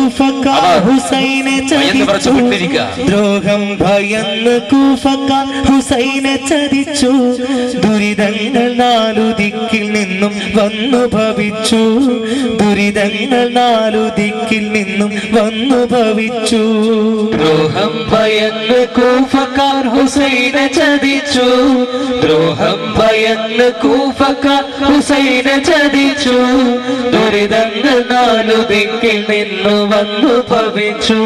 കൂഫക്കാർ ഹുസൈനെ ചതിച്ചു, ദ്രോഹം ഭയന്ന് കൂഫക്കാർ ഹുസൈനെ ചതിച്ചു. ദുരിതങ്ങൾ നാലു ദിക്കിൽ നിന്നും വന്നു ഭവിച്ചു, ദുരിതങ്ങൾ നാലു ദിക്കിൽ നിന്നും വന്നു ഭവിച്ചു. ദ്രോഹം ഭയന്ന് കൂഫക്കാർ ഹുസൈനെ ചതിച്ചു, ദ്രോഹം ഭയന്ന് കൂഫക്കാർ ഹുസൈനെ ചതിച്ചു. ദുരിതങ്ങൾ നാലു ദിക്കിൽ നിന്നു വന്നു ഭവിച്ചു,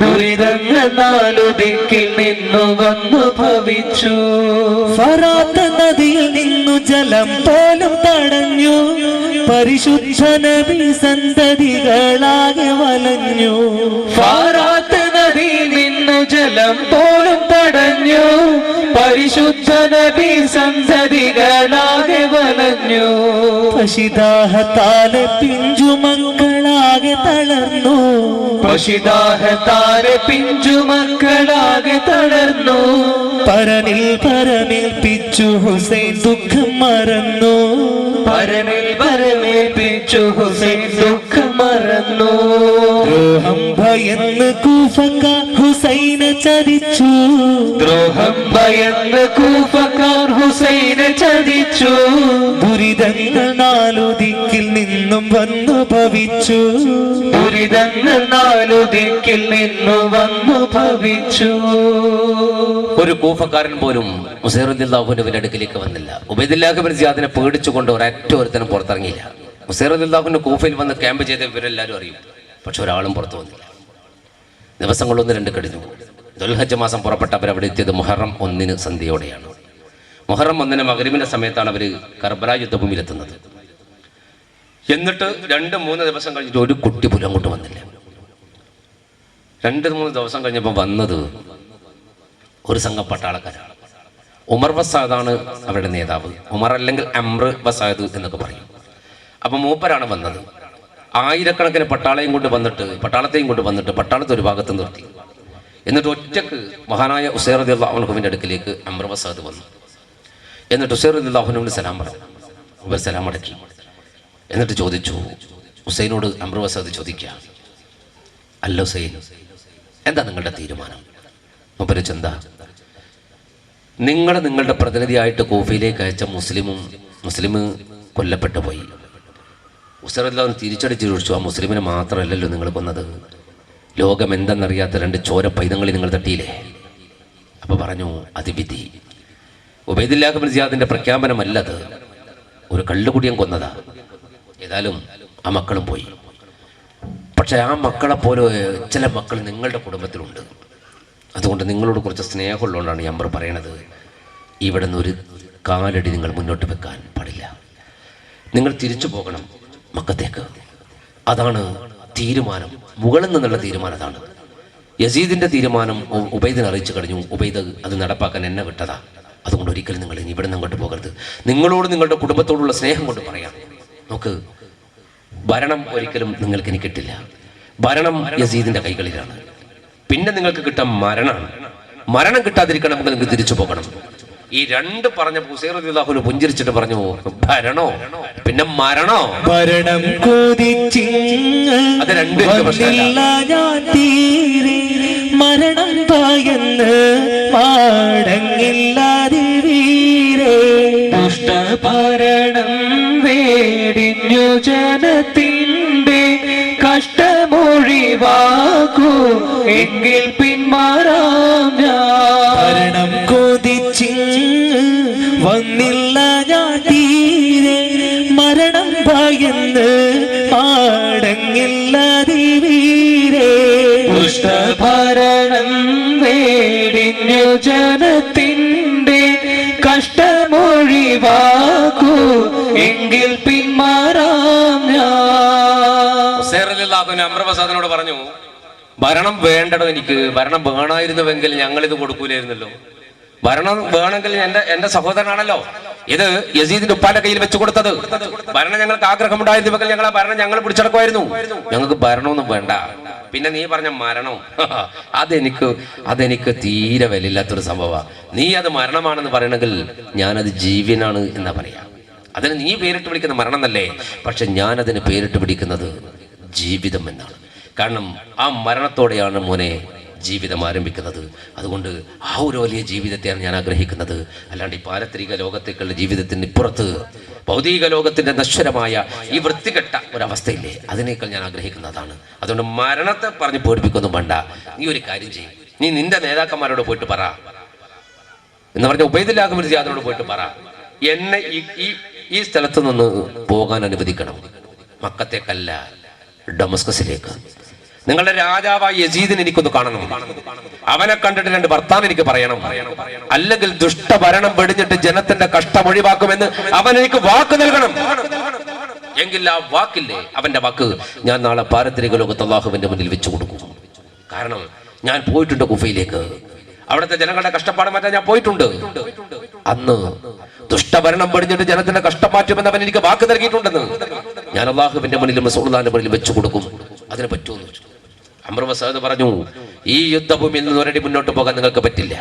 ദുരിതങ്ങൾ നാലു ദിക്കിൽ നിന്നു വന്നു ഭവിച്ചു. ഫറാത്ത് നദിയിൽ നിന്നു ജലം പോലും തടഞ്ഞു, പരിശുദ്ധ നബി സന്തതികളാകെ വലഞ്ഞു. ഫറാത്ത് നദിയിൽ നിന്നു ജലം പോലും തടഞ്ഞു, പരിശുദ്ധ നബി സന്തതികളാകെ വലഞ്ഞു. പശിദാഹത്താലെ പിഞ്ചുമക്കളാകെ തളർന്നു, പശിദാഹത്താലെ പിഞ്ചുമക്കളാകെ തളർന്നു. പരനിൽ പരമേൽപ്പിച്ചു ഹുസൈൻ ദുഃഖം മറന്നു, പരനിൽ പരമേൽപ്പിച്ചു ഹുസൈൻ ദുഃഖം മറന്നു. ദ്രോഹം ഭയന്ന് കൂഫക്കാർ ഹുസൈനെ ചതിച്ചു, ദ്രോഹം ഭയന്ന് കൂഫക്കാർ ഹുസൈനെ ചതിച്ചു. ദുരിതങ്ങൾ നാലു ദിക്കിൽ നിന്നും വന്നു ഭവിച്ചു, ദുരിതങ്ങൾ നാലു ദിക്കിൽ നിന്നു വന്നു ഭവിച്ചു. ഒരു കൂഫക്കാരൻ പോലും ഉസൈർ റളിയല്ലാഹുവിന്റെ അടുക്കിലേക്ക് വന്നില്ല. ഉബൈദുല്ലാഹ് ഇബ്നു സിയാദിനെ പേടിച്ചുകൊണ്ട് ഒരൊറ്റ ഒരുത്തനും പുറത്തിറങ്ങിയില്ല. ഉസൈർ റളിയല്ലാഹുവിന്റെ കൂഫയിൽ വന്ന് ക്യാമ്പ് ചെയ്ത ഇവരെല്ലാവരും അറിയും, പക്ഷെ ഒരാളും പുറത്തു വന്നില്ല. ദിവസങ്ങൾ 1-2 കഴിഞ്ഞു. ദുൽഹജ്ജ് മാസം പുറപ്പെട്ട അവരവിടെ എത്തിയത് മുഹറം 1 സന്ധ്യയോടെയാണ്. മുഹറം 1 മഗ്‌രിബിന്റെ സമയത്താണ് അവർ കർബല യുദ്ധഭൂമിയിലെത്തുന്നത്. എന്നിട്ട് 2-3 ദിവസം കഴിഞ്ഞിട്ട് ഒരു കുട്ടി പോലും അങ്ങോട്ട് വന്നില്ല. 2-3 ദിവസം കഴിഞ്ഞപ്പോൾ വന്നത് ഒരു സംഘം പട്ടാളക്കാരാണ്. ഉമർ വസാദാണ് അവരുടെ നേതാവ്. ഉമർ അല്ലെങ്കിൽ അംർ വസാദ് എന്നൊക്കെ പറയും. അപ്പം മൂപ്പരാണ് വന്നത്. ആയിരക്കണക്കിന് പട്ടാളത്തെയും കൊണ്ട് വന്നിട്ട് പട്ടാളത്തെ ഒരു ഭാഗത്ത് നിർത്തി. എന്നിട്ട് ഒറ്റക്ക് മഹാനായ ഉസൈർ റളിയല്ലാഹു അൻഹുവിന്റെ അടുക്കിലേക്ക് അംർ വസാദ് വന്നു. എന്നിട്ട് ഉസൈർ റളിയല്ലാഹു അൻഹുവിന് സലാം പറഞ്ഞു. അവർ സലാം അടക്കി. എന്നിട്ട് ചോദിച്ചു, ഹുസൈനോട് അംർ വസാദ് ചോദിക്കുക, അല്ല ഹുസൈൻ, എന്താ നിങ്ങളുടെ തീരുമാനം? മൂപ്പര് എന്താ? നിങ്ങളുടെ പ്രതിനിധിയായിട്ട് കൂഫയിലേക്ക് അയച്ച മുസ്ലിം കൊല്ലപ്പെട്ടു പോയി. ഉസൈർ റളിയല്ലാഹു തിരിച്ചടിച്ച് ചോദിച്ചു, ആ മുസ്ലിമിനെ മാത്രമല്ലല്ലോ നിങ്ങൾ കൊന്നത്, ലോകം എന്തെന്നറിയാത്ത 2 ചോര പൈതങ്ങളെ നിങ്ങൾ തട്ടിയില്ലേ? അപ്പൊ പറഞ്ഞു, അത് വിധി. ഉബൈദുല്ലാഹ് ഇബ്നു സിയാദിന്റെ പ്രഖ്യാപനമല്ലത്, ഒരു കള്ളുകുടിയൻ കൊന്നതാ. ഏതായാലും ആ മക്കളും പോയി. പക്ഷെ ആ മക്കളെ പോലെ ചില മക്കൾ നിങ്ങളുടെ കുടുംബത്തിലുണ്ട്. അതുകൊണ്ട് നിങ്ങളോട് കുറച്ച് സ്നേഹമുള്ളതുകൊണ്ടാണ് അംർ പറയണത്, ഇവിടെ നിന്ന് ഒരു കാലടി നിങ്ങൾ മുന്നോട്ട് വെക്കാൻ പാടില്ല. നിങ്ങൾ തിരിച്ചു പോകണം മക്കത്തേക്ക്. അതാണ് തീരുമാനം, മുകളിൽ നിന്നുള്ള തീരുമാനം അതാണ്. യസീദിന്റെ തീരുമാനം ഉബൈദിനെ അറിയിച്ചു കഴിഞ്ഞു. ഉബൈദ് അത് നടപ്പാക്കാൻ എന്നെ വിട്ടതാ. അതുകൊണ്ട് ഒരിക്കലും നിങ്ങൾ ഇനി ഇവിടെ നിന്ന് അങ്ങോട്ട് പോകരുത്. നിങ്ങളോട് നിങ്ങളുടെ കുടുംബത്തോടുള്ള സ്നേഹം കൊണ്ട് പറയാം. നോക്ക്, ഭരണം ഒരിക്കലും നിങ്ങൾക്ക് ഇനി കിട്ടില്ല. ഭരണം യസീദിന്റെ കൈകളിലാണ്. പിന്നെ നിങ്ങൾക്ക് കിട്ടാൻ മരണമാണ്. മരണം കിട്ടാതിരിക്കണമെങ്കിൽ നിങ്ങൾക്ക് തിരിച്ചു പോകണം. ഈ 2 പറഞ്ഞ ഉസൈർ റളിയല്ലാഹു അൻഹു പുഞ്ചിരിച്ചിട്ട് പറഞ്ഞു, ഭരണോ പിന്നെ മരണോ? ഭരണം അത് 2 മരണം ഭയന്ന് പാടങ്ങില്ലാതെ വീരേ. ദുഷ്ടഭരണം വേടിഞ്ഞു ജനത്തിൻ്റെ കഷ്ടമൊഴിവാക്കൂ, എങ്കിൽ പിന്മാറാം ഞാൻ. ഭരണം കൊതിച്ച് വന്നില്ല ഞാൻ തീരെ, മരണം ഭയന്ന് പാടങ്ങില്ലാതെ വീരേ. ദുഷ്ടഭരണം വേടിഞ്ഞു ജനത്തിൻ്റെ കഷ്ടമൊഴിവാക്കൂ, എങ്കിൽ പിന്മാറാം ഞാൻ. ഉസൈർ റളിയല്ലാഹു അൻഹു അംർ വസാദിനോട് പറഞ്ഞു, ഭരണം വേണ്ടടോ, എനിക്ക് ഭരണം വേണമായിരുന്നുവെങ്കിൽ ഞങ്ങൾ ഇത് കൊടുക്കൂലായിരുന്നല്ലോ. ഭരണം വേണമെങ്കിൽ എന്റെ സഹോദരനാണല്ലോ ഇത് യസീദിന്റെ ഉപ്പാന്റെ കയ്യിൽ വെച്ച് കൊടുത്തത്. ഭരണം ഞങ്ങൾക്ക് ആഗ്രഹമുണ്ടായിരുന്നുവെങ്കിൽ ഞങ്ങൾ ആ ഭരണം ഞങ്ങൾ പിടിച്ചെടുക്കുമായിരുന്നു. ഞങ്ങൾക്ക് ഭരണമൊന്നും വേണ്ട. പിന്നെ നീ പറഞ്ഞ മരണം, അതെനിക്ക് തീരെ വിലയില്ലാത്തൊരു സംഭവമാണ്. നീ അത് മരണമാണെന്ന് പറയണമെങ്കിൽ ഞാനത് ജീവനാണ് എന്നാ പറയാ. അതിന് നീ പേരിട്ട് വിളിക്കുന്ന മരണം എന്നല്ലേ, പക്ഷെ ഞാനതിന് പേരിട്ട് വിളിക്കുന്നത് ജീവിതം എന്നാണ്. കാരണം ആ മരണത്തോടെയാണ് മോനെ ജീവിതം ആരംഭിക്കുന്നത്. അതുകൊണ്ട് ആ ഒരു വലിയ ജീവിതത്തെയാണ് ഞാൻ ആഗ്രഹിക്കുന്നത്. അല്ലാണ്ട് ഈ പാരത്രിക ലോകത്തേക്കുള്ള ജീവിതത്തിന് ഇപ്പുറത്ത് ഭൗതിക ലോകത്തിന്റെ നശ്വരമായ ഈ വൃത്തികെട്ട ഒരവസ്ഥയില്ലേ, അതിനേക്കാൾ ഞാൻ ആഗ്രഹിക്കുന്നതാണ്. അതുകൊണ്ട് മരണത്തെ പറഞ്ഞ് പേടിപ്പിക്കൊന്നും വേണ്ട. നീ ഒരു കാര്യം ചെയ്യും, നീ നിന്റെ നേതാക്കന്മാരോട് പോയിട്ട് പറ എന്ന് പറഞ്ഞ ഉബൈദുല്ലാഹ് സിയാദിനോട് പോയിട്ട് പറ, എന്നെ ഈ സ്ഥലത്ത് നിന്ന് പോകാൻ അനുവദിക്കണം, മക്കത്തേക്കല്ല ഡമസ്കസിലേക്ക്. നിങ്ങളുടെ രാജാവായ യസീദിനെ എനിക്കൊന്ന് കാണണം, അവനെ കണ്ടിട്ട് രണ്ട് വർത്താനം എനിക്ക് പറയണം, അല്ലെങ്കിൽ ദുഷ്ടഭരണം വെടിഞ്ഞിട്ട് ജനത്തിന്റെ കഷ്ടം ഒഴിവാക്കുമെന്ന് അവൻ എനിക്ക് വാക്ക് നൽകണം. എങ്കിൽ ആ വാക്കില്ലേ, അവന്റെ വാക്ക് ഞാൻ നാളെ പാരത്രിക ലോകത്ത് അല്ലാഹുവിന്റെ മുന്നിൽ വെച്ചു കൊടുക്കും. കാരണം ഞാൻ പോയിട്ടുണ്ട് കുഫയിലേക്ക്, അവിടുത്തെ ജനങ്ങളുടെ കഷ്ടപ്പാട് മാറ്റാൻ ഞാൻ പോയിട്ടുണ്ട്. അന്ന് ദുഷ്ടഭരണം വെടിഞ്ഞിട്ട് ജനത്തിന്റെ കഷ്ടം മാറ്റുമെന്ന് അവൻ എനിക്ക് വാക്ക് നൽകിയിട്ടുണ്ടെന്ന് ഞാൻ അല്ലാഹുവിന്റെ മുന്നിലും റസൂലുള്ളാഹിന്റെ മുന്നിലും വെച്ചു കൊടുക്കും. അതിന് പറ്റുമെന്ന് വെച്ചു. അംർ വസാദ് പറഞ്ഞു, ഈ യുദ്ധഭൂമിയിൽ നിന്ന് ഒരടി മുന്നോട്ട് പോകാൻ നിങ്ങൾക്ക് പറ്റില്ല.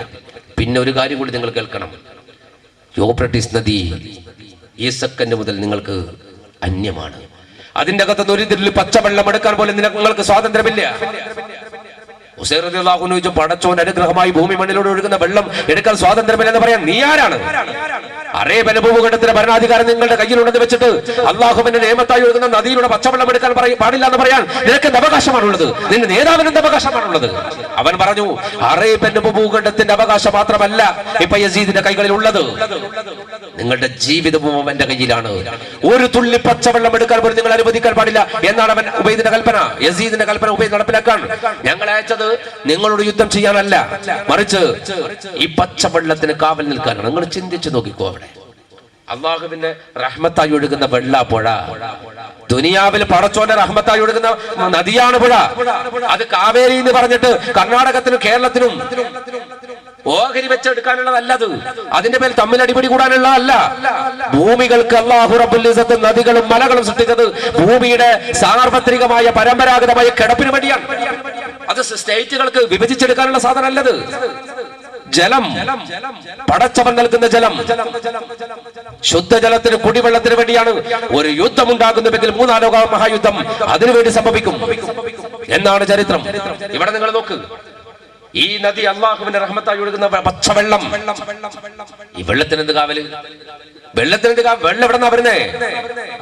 പിന്നെ ഒരു കാര്യം കൂടി നിങ്ങൾ കേൾക്കണം, യൂഫ്രട്ടീസ് നദി ഈ സെക്കൻഡ് മുതൽ നിങ്ങൾക്ക് അന്യമാണ്. അതിന്റെ അകത്തുനിന്ന് ഒരു ഇതിൽ പച്ചവെള്ളം എടുക്കാൻ പോലും നിങ്ങൾക്ക് സ്വാതന്ത്ര്യമില്ല. ഉസൈർ റളിയല്ലാഹു അൻഹു ചോദിച്ചു, പടച്ചോന്റെ അനുഗ്രഹമായി ഭൂമി മണ്ണിലൂടെ ഒഴുകുന്ന വെള്ളം എടുക്കാൻ സ്വാതന്ത്ര്യമില്ലെന്ന് പറയാൻ നീ ആരാണ്? അറേബ്യൻ ഭൂഖണ്ഡത്തിന്റെ ഭരണാധികാരം നിങ്ങളുടെ കയ്യിലുണ്ടെന്ന് വെച്ചിട്ട് അള്ളാഹുവിന്റെ നിയമത്തായി ഒഴുകുന്ന നദിയിലൂടെ പച്ചവെള്ളം എടുക്കാൻ പാടില്ല എന്ന് പറയാൻ നിനക്ക് എന്ത് അവകാശമാണുള്ളത്? നിന്റെ നേതാവിന് എന്ത് അവകാശമാണുള്ളത്? അവൻ പറഞ്ഞു, അറേബ്യൻ ഭൂഖണ്ഡത്തിന്റെ അവകാശം മാത്രമല്ല ഇപ്പൊ യസീദിന്റെ കൈകളിൽ ഉള്ളത്, നിങ്ങളുടെ ജീവിതവും അവന്റെ കയ്യിലാണ്. ഒരു തുള്ളി പച്ചവെള്ളം എടുക്കാൻ പോലും നിങ്ങൾ അനുവദിക്കാൻ പാടില്ല എന്നാണ് അവൻ ഉബൈദിന്റെ കൽപ്പന, യസീദിന്റെ കൽപ്പന ഉബൈദ് നടപ്പിലാക്കാൻ. ഞങ്ങൾ അയച്ചത് നിങ്ങളോട് യുദ്ധം ചെയ്യാനല്ല, മറിച്ച് ഈ പച്ചവെള്ളത്തിന് കാവൽ നിൽക്കാനാണ്. നിങ്ങൾ ചിന്തിച്ചു നോക്കിക്കോ, അവിടെ അള്ളാഹുവിന്റെ റഹ്മത്തായി ഒഴുകുന്ന വെള്ള പുഴ, ദുനിയാവിൽ പടച്ചോന്റെ റഹ്മത്തായി ഒഴുകുന്ന നദിയാണ് പുഴ. അത് കാവേരി എന്ന് പറഞ്ഞിട്ട് കർണാടകത്തിനും കേരളത്തിനും ഓഹരി വെച്ചെടുക്കാനുള്ളതല്ലത്, അതിന്റെ പേരിൽ തമ്മിൽ അടിപിടി കൂടാനുള്ളതല്ല. ഭൂമികൾക്ക് അല്ലാഹു റബ്ബുൽ ഇസ്സത്ത് നദികളും മലകളും സൃഷ്ടിച്ചത് ഭൂമിയുടെ സാർവത്രികമായ പരമ്പരാഗതമായ കിടപ്പിന് വേണ്ടിയാണ്. അത് സ്റ്റേറ്റുകൾക്ക് വിഭജിച്ചെടുക്കാനുള്ള സാധനമല്ലത്. ജലം, പടച്ചവൻ നൽകുന്ന ജലം, ശുദ്ധജലത്തിന് കുടിവെള്ളത്തിന് വേണ്ടിയാണ്. ഒരു യുദ്ധം ഉണ്ടാകുന്നുവെങ്കിൽ മൂന്നാം ലോക മഹായുദ്ധം അതിനുവേണ്ടി സംഭവിക്കും എന്നാണ് ചരിത്രം. ഇവിടെ നിങ്ങൾ നോക്ക്, ഈ നദി അള്ളാഹുവിന്റെ റഹ്മത്തായി ഒഴുകുന്ന പച്ചവെള്ളം, ഈ വെള്ളത്തിന് എന്ത് കാവല്? വെള്ളം എവിടെ നിന്നാ വരുന്നേ?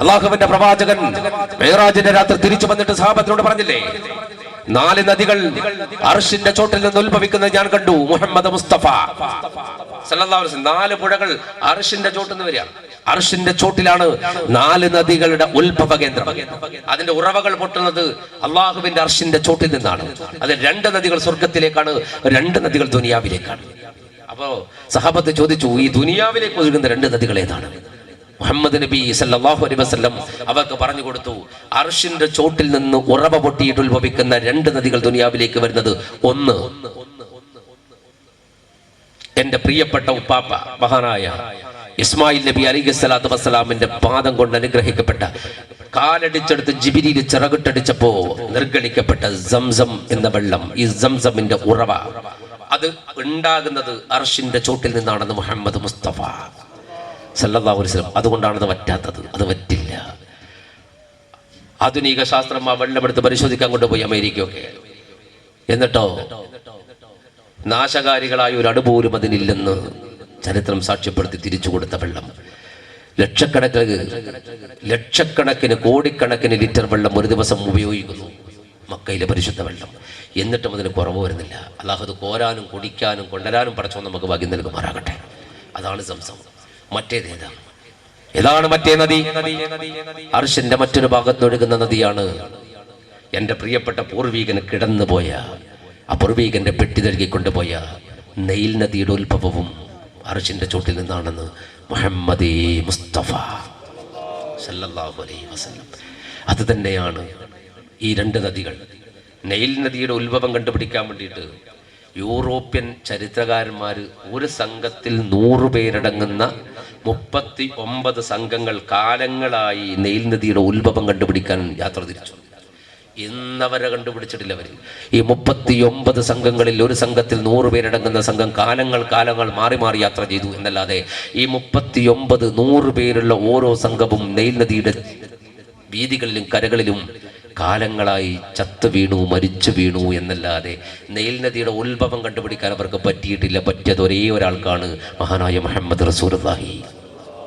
അള്ളാഹുവിന്റെ പ്രവാചകൻ മിഅ്റാജിന്റെ രാത്രി തിരിച്ചു വന്നിട്ട് സഹാബത്തിനോട് പറഞ്ഞില്ലേ, 4 നദികൾ അർശിന്റെ ചോട്ടിൽ നിന്ന് ഉത്ഭവിക്കുന്നത് ഞാൻ കണ്ടു. മുഹമ്മദ് മുസ്തഫ സല്ലല്ലാഹു അലൈഹി വസല്ലം, 4 പുഴകൾ അർശിന്റെ ചോട്ടിൽ നിന്ന് വരിക. അർശിന്റെ ചോട്ടിലാണ് 4 നദികളുടെ ഉത്ഭവ കേന്ദ്രം. അതിന്റെ ഉറവകൾ പൊട്ടുന്നത് അള്ളാഹുവിന്റെ അർശിന്റെ ചോട്ടിൽ നിന്നാണ്. അത് 2 നദികൾ സ്വർഗത്തിലേക്കാണ്, 2 നദികൾ ദുനിയാവിലേക്കാണ്. അപ്പോ സഹാബത്ത് ചോദിച്ചു, ഈ ദുനിയാവിലേക്ക് ഒഴുകുന്ന 2 നദികൾ ഏതാണ്? മുഹമ്മദ് നബി സല്ലല്ലാഹു അലൈഹി വസല്ലം അവർക്ക് പറഞ്ഞു കൊടുത്തു, അർശിന്റെ ചോട്ടിൽ നിന്ന് ഉറവ പൊട്ടിയിട്ട് ഉത്ഭവിക്കുന്ന 2 നദികൾ ദുനിയാവിലേക്ക് വരുന്നത്, ഒന്ന് എന്റെ പ്രിയപ്പെട്ട ഉപ്പാപ്പ മഹാനായ ഇസ്മായിൽ നബി അലൈഹിസ്സലാത്തു വസ്സലാമിന്റെ പാദം കൊണ്ട് അനുഗ്രഹിക്കപ്പെട്ട, കാലടിച്ചെടുത്ത് ജിബിരിയിൽ ചിറകിട്ടടിച്ചപ്പോ നിർഗളിക്കപ്പെട്ട സംസം എന്ന വെള്ളം, ഈ സംസമിന്റെ ഉറവ അത് ഉണ്ടാകുന്നത് അർശിന്റെ ചോട്ടിൽ നിന്നാണെന്ന് മുഹമ്മദ് മുസ്തഫ സല്ലല്ലാഹു അലൈഹി വസല്ലം. അതുകൊണ്ടാണ് അത് വറ്റാത്തത്, അത് വറ്റില്ല. ആധുനിക ശാസ്ത്രം ആ വെള്ളമെടുത്ത് പരിശോധിക്കാൻ കൊണ്ടുപോയി അമേരിക്കയൊക്കെ. എന്നിട്ടോ നാശകാരികളായ ഒരു അണുപോലും അതിനില്ലെന്ന് ചരിത്രം സാക്ഷ്യപ്പെടുത്തി തിരിച്ചു കൊടുത്ത വെള്ളം, ലക്ഷക്കണക്കിന് കോടിക്കണക്കിന് ലിറ്റർ വെള്ളം ഒരു ദിവസം ഉപയോഗിക്കുന്നു, മക്കയിലെ പരിശുദ്ധ വെള്ളം. എന്നിട്ടും അതിന് കുറവ് വരുന്നില്ല. അല്ലാഹു അത് കോരാനും കുടിക്കാനും കൊണ്ടുവരാനും പടച്ചോൻ നമുക്ക് ഭാഗ്യം നൽകുമാറാകട്ടെ. അതാണ് സംസം. ഏതാണ് മറ്റേ നദി? അർശിന്റെ മറ്റൊരു ഭാഗത്ത് ഒഴുകുന്ന നദിയാണ് എന്റെ പ്രിയപ്പെട്ട പൂർവീകൻ കിടന്നുപോയ, ആ പൂർവീകന്റെ പെട്ടി തഴുകിക്കൊണ്ടുപോയ നൈൽ നദിയുടെ ഉത്ഭവവും അർശിന്റെ ചോട്ടിൽ നിന്നാണെന്ന് മുഹമ്മദ് മുസ്തഫ സല്ലല്ലാഹു അലൈഹി വസല്ലം. അത് തന്നെയാണ് ഈ 2 നദികൾ. നൈൽ നദിയുടെ ഉത്ഭവം കണ്ടുപിടിക്കാൻ വേണ്ടിയിട്ട് യൂറോപ്യൻ ചരിത്രകാരന്മാർ ഒരു സംഘത്തിൽ 100 പേരടങ്ങുന്ന 39 സംഘങ്ങൾ കാലങ്ങളായി നൈൽ നദിയുടെ ഉത്ഭവം കണ്ടുപിടിക്കാൻ യാത്ര തിരിച്ചു. ഇന്നവരെ കണ്ടുപിടിച്ചിട്ടില്ല അവർ. ഈ 39 സംഘങ്ങളിൽ ഒരു സംഘത്തിൽ 100 പേരടങ്ങുന്ന സംഘം കാലങ്ങൾ മാറി മാറി യാത്ര ചെയ്തു എന്നല്ലാതെ ഈ 39 100 പേരുള്ള ഓരോ സംഘവും നൈൽ നദിയുടെ വീതികളിലും കരകളിലും കാലങ്ങളായി ചത്തു വീണു മരിച്ചു വീണു എന്നല്ലാതെ നൈൽ നദിയുടെ ഉത്ഭവം കണ്ടുപിടിക്കാൻ അവർക്ക് പറ്റിയിട്ടില്ല. പറ്റിയത് ഒരേ ഒരാൾക്കാണ്, മഹാനായ മുഹമ്മദ് റസൂലുള്ളാഹി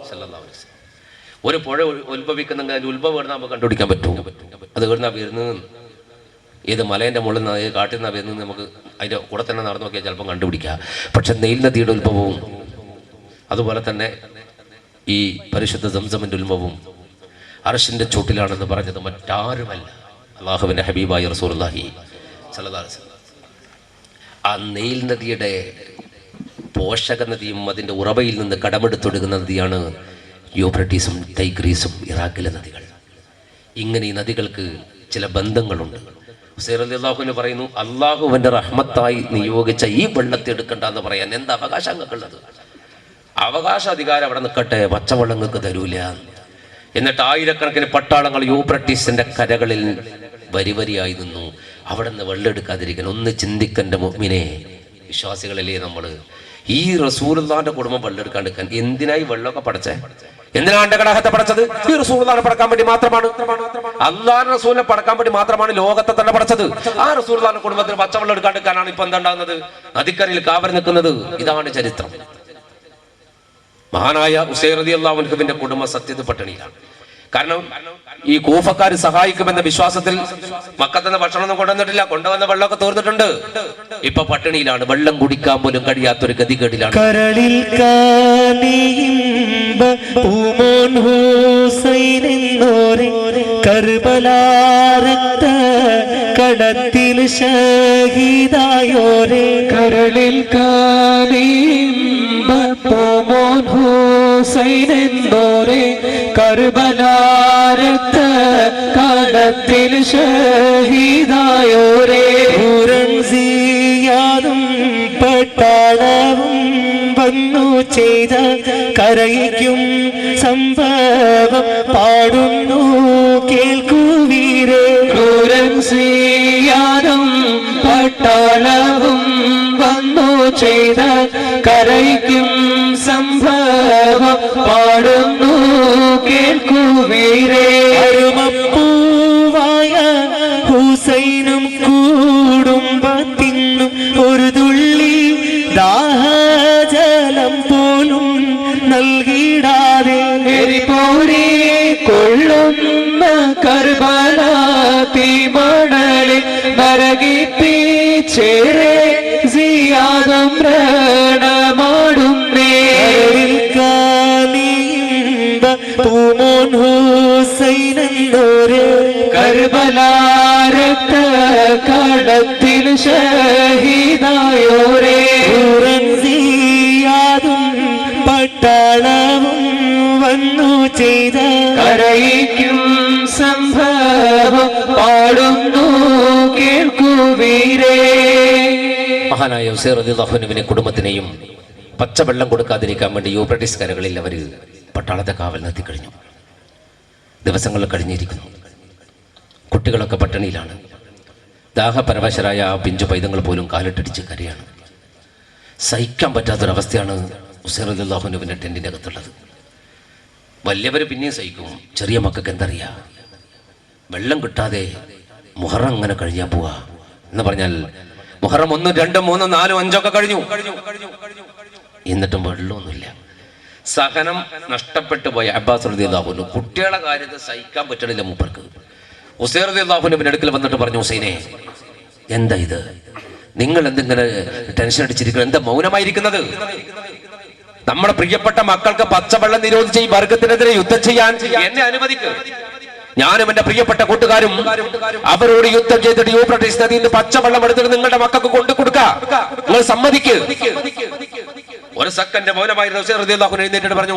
സ്വല്ലല്ലാഹു അലൈഹി വസല്ലം. ഒരു പുഴ ഉത്ഭവിക്കുന്നെങ്കിൽ അതിൻ്റെ ഉത്ഭവം എവിടെ നമുക്ക് കണ്ടുപിടിക്കാൻ പറ്റും? അത് എവിടുന്നാ വരുന്നത്, ഏത് മലേൻ്റെ മുകളിൽ നിന്ന് ഏത് കാട്ടിൽ നിന്നാണ് വരുന്നത് നമുക്ക് അതിൻ്റെ കൂടെ തന്നെ നടന്നു നോക്കിയാൽ ചിലപ്പം കണ്ടുപിടിക്കുക. പക്ഷെ നൈൽ നദിയുടെ ഉത്ഭവവും അതുപോലെ തന്നെ ഈ പരിശുദ്ധ സംസമിൻ്റെ ഉത്ഭവവും അർശിൻ്റെ ചൂട്ടിലാണെന്ന് പറഞ്ഞത് മറ്റാരുമല്ല, അള്ളാഹുവിൻ്റെ ഹബീബായ റസൂലുള്ളാഹി സ്വല്ലല്ലാഹു അലൈഹി വസല്ലം. ആ നൈൽ നദിയുടെ പോഷക നദിയും അതിൻ്റെ ഉറവയിൽ നിന്ന് കടമെടുത്തൊടുക്കുന്ന നദിയാണ് യൂഫ്രട്ടീസും ടൈഗ്രീസും ഇറാഖിലെ നദികൾ. ഇങ്ങനെ ഈ നദികൾക്ക് ചില ബന്ധങ്ങളുണ്ട്. ഹുസൈൻ റളിയല്ലാഹു പറയുന്നു, അള്ളാഹുവിൻ്റെ റഹ്മത്തായി നിയോഗിച്ച ഈ വെള്ളത്തെ എടുക്കണ്ട എന്ന് പറയാൻ എന്താ അവകാശം നിങ്ങൾക്കുള്ളത്? അവകാശാധികാരം അവിടെ നിൽക്കട്ടെ, പച്ചവെള്ളം നിങ്ങൾക്ക് തരൂല. എന്നിട്ട് ആയിരക്കണക്കിന് പട്ടാളങ്ങൾ യൂഫ്രട്ടീസിന്റെ കരകളിൽ വരി വരിയായി നിന്നു. അവിടെ നിന്ന് വെള്ളം എടുക്കാതിരിക്കാൻ ഒന്ന് ചിന്തിക്കൻ്റെ മുഅ്മിനെ, വിശ്വാസികളല്ലേ നമ്മൾ. ഈ റസൂലുള്ളാഹിന്റെ കുടുംബം വെള്ളം എടുക്കാണ്ടിരിക്കാൻ എന്തിനായി വെള്ളമൊക്കെ പടച്ചേ? എന്തിനാണ് എന്റെ കടഹത്തെ പടച്ചത്? ഈ റസൂലുള്ളാഹിനെ പടക്കാൻ വേണ്ടി മാത്രമാണ്. അള്ളാഹുവിന്റെ റസൂലിനെ പടക്കാൻ വേണ്ടി മാത്രമാണ് ലോകത്തെ തന്നെ പടച്ചത്. ആ റസൂലുള്ളാഹിന്റെ കുടുംബത്തിന് പച്ചവെള്ളം എടുക്കാണ്ടിരിക്കാനാണ് ഇപ്പൊ എന്താ ഉണ്ടാകുന്നത്? നദിക്കരയിൽ കാവൽ നിൽക്കുന്നത്. ഇതാണ് ചരിത്രം. മഹാനായ ഹുസൈൻ റളിയല്ലാഹു അൻഹുവിന്റെ കുടുംബം സത്യത്തിൽ പട്ടിണിയിലാണ്. കാരണം ഈ കൂഫക്കാർ സഹായിക്കുമെന്ന വിശ്വാസത്തിൽ മക്കത്തുനിന്ന് ഭക്ഷണമൊന്നും കൊണ്ടുവന്നിട്ടില്ല, കൊണ്ടുവന്ന വെള്ളമൊക്കെ തീർന്നിട്ടുണ്ട്. ഇപ്പൊ പട്ടിണിയിലാണ്, വെള്ളം കുടിക്കാൻ പോലും കഴിയാത്തൊരു ഗതികേടിലാണ്. കരളിൽ കാനിയിമ്പ പൂമോൻ ഹുസൈൻ എന്നോരെ കർബലാരത്ത കടത്തിൽ ഷഹീദായോരെ. കരളിൽ കാനിയിമ്പ പൂമോൻ ഹുസൈൻ എന്നോരെ കർബലാരത്ത കടത്തിൽ ഷഹീദായോരെ. സിയാദും പട്ടാളവും വന്നു ചെയ്ത കരയിക്കും സംഭവം പാടുന്നു കേൾക്കുവീരേ. സിയാദും പട്ടാളവും വന്നു ചെയ്ത കരയിക്കും സംഭവം പാടുന്നു കേൾക്കുവീരേ. അരുമപ്പൂവായ ഹുസൈനും കുടുംബത്തിനും ഒരു തുള്ളി ദാഹജലം പോലും നൽകിടാതെ എരിപോരി കൊള്ളുന്ന കർബല തീമണലിൽ നരകിപ്പിച്ചേരെ സിയാദും രണമാടുന്നേ. പൂമോൻ ഹുസൈൻ എന്നോരെ കർബലാരത്ത കടത്തിൽ ഷഹീദായോരെ. സിയാദും പട്ടാളവും വന്നു ചെയ്ത കരയിക്കും സംഭവം പാടുന്നു കേൾക്കുവീരേ. മഹാനായ ഹുസൈൻ റളിയല്ലാഹു അൻഹുവിന്റെ കുടുംബത്തിനെയും പച്ചവെള്ളം കൊടുക്കാതിരിക്കാൻ വേണ്ടി യൂഫ്രട്ടീസ് കരകളിൽ അവർ പട്ടാളത്തെ കാവൽ നിർത്തി കഴിഞ്ഞു. ദിവസങ്ങൾ കഴിഞ്ഞിരിക്കുന്നു. കുട്ടികളൊക്കെ പട്ടിണിയിലാണ്. ദാഹപരവശരായ ആ പിഞ്ചു പൈതങ്ങൾ പോലും കാലിട്ടടിച്ച് കരയാണ്. സഹിക്കാൻ പറ്റാത്തൊരവസ്ഥയാണ് ഹുസൈൻ റളിയല്ലാഹു അൻഹുവിന്റെ ടെന്റിന്റെ അകത്തുള്ളത്. വലിയവർ പിന്നെയും സഹിക്കും, ചെറിയ മക്കൾക്ക് എന്തറിയാം? വെള്ളം കിട്ടാതെ മുഹറം അങ്ങനെ കഴിഞ്ഞാൽ പോവാ എന്ന് പറഞ്ഞാൽ മുഹറം 1, 2, 3, 4, 5 ഒക്കെ കഴിഞ്ഞു. എന്നിട്ടും വെള്ളമൊന്നുമില്ല. സഹനം നഷ്ടപ്പെട്ടു പോയ അബ്ബാസ് റളിയല്ലാഹു അൻഹു കുട്ടികളെ കാര്യത്തിൽ സഹിക്കാൻ പറ്റണില്ല മൂപ്പർക്ക്. ഹുസൈൻ റളിയല്ലാഹു അൻഹുവിന്റെ അടുക്കൽ വന്നിട്ട് പറഞ്ഞു, ഹുസൈനെ എന്താ ഇത്? നിങ്ങൾ എന്തിങ്ങനെ ടെൻഷൻ അടിച്ചിരിക്കുന്നത്? എന്താ മൗനമായിരിക്കുന്നത്? നമ്മുടെ പ്രിയപ്പെട്ട മക്കൾക്ക് പച്ചവെള്ളം നിരോധിച്ച് ഈ വർഗത്തിനെതിരെ യുദ്ധം ചെയ്യാൻ എന്നെ അനുവദിക്കുക. ഞാനും എന്റെ പ്രിയപ്പെട്ട കൂട്ടുകാരും അവരോട് യുദ്ധം ചെയ്തിട്ട് യൂഫ്രട്ടീസ് നദിയിൽ നിന്ന് പച്ചവെള്ളം എടുത്തിട്ട് നിങ്ങളുടെ മക്കൾക്ക് കൊണ്ടു കൊടുക്കുക. നിങ്ങൾ സമ്മതിക്ക്. ഒരു സെക്കൻഡ് മൗനമായിരുന്നു. ഹുസൈൻ റളിയല്ലാഹു അൻഹു എഴുന്നേറ്റിട്ട് പറഞ്ഞു,